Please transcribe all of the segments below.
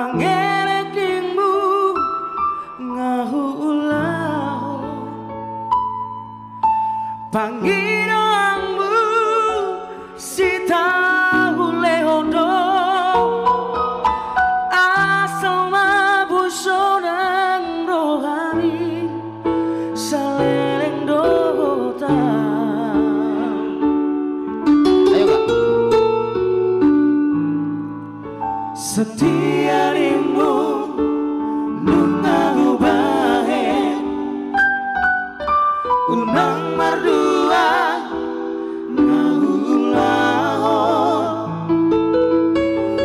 pangerekingmu ngahulah panginoangmu sita hulehodo asal mabusonang rohani saleleng dota. Ayo Kak. Setia rimbu nungahu bahe unang mardua ngahulaho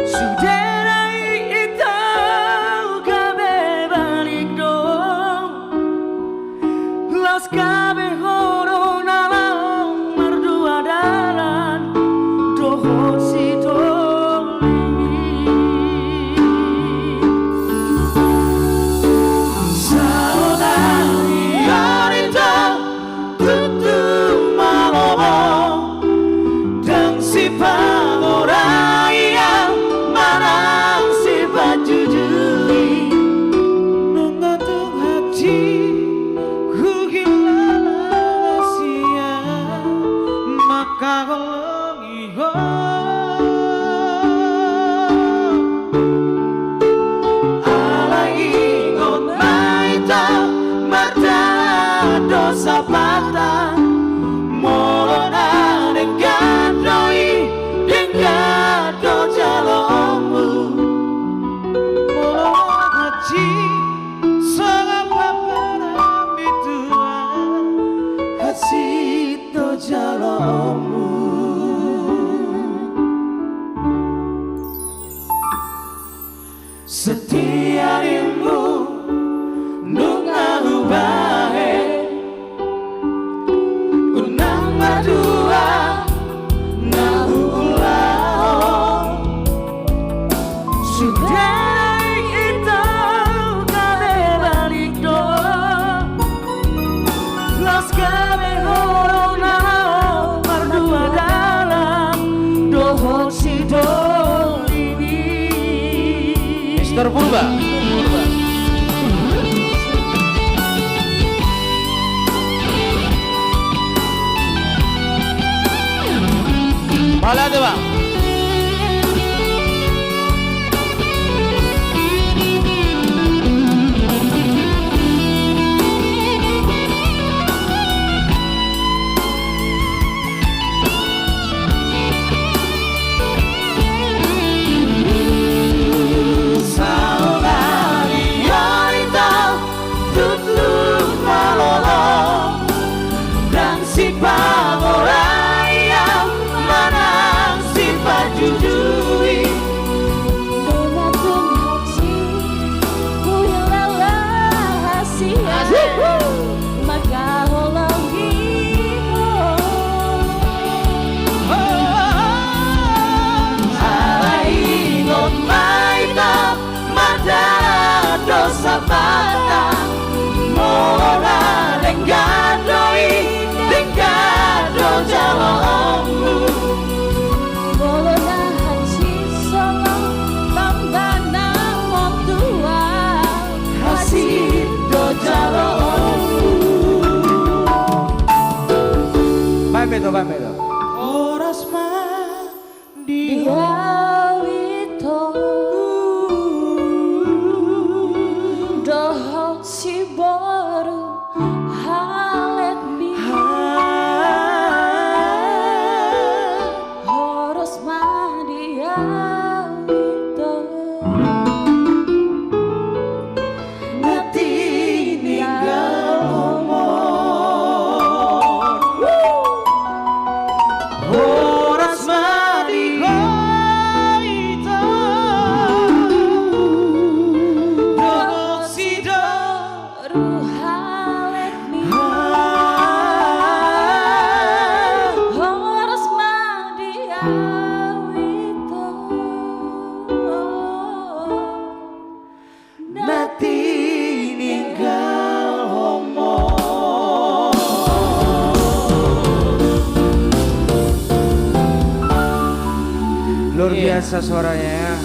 suderai itau kabe balik dong las kabe horo nalao mardua dalan doho sito sapata molona dengan doi dengan dojalomu molona haji sangat paparan bitua haji dojalomu. Setia rimbu nungahu bahe dua ngahulao sudah itu kabe balik do las kabe horo nao mardua dalam doho sido ini Mr. Purba. Malah tuh Bang. Sapata mola dengadoi dengado jalomu molona haji songo tambana montua hasil do jalomu. Bye beto oras mandi doho si baru halet mi harus mandia itu nanti ninggal omong horas mandi itu luar biasa suaranya ya.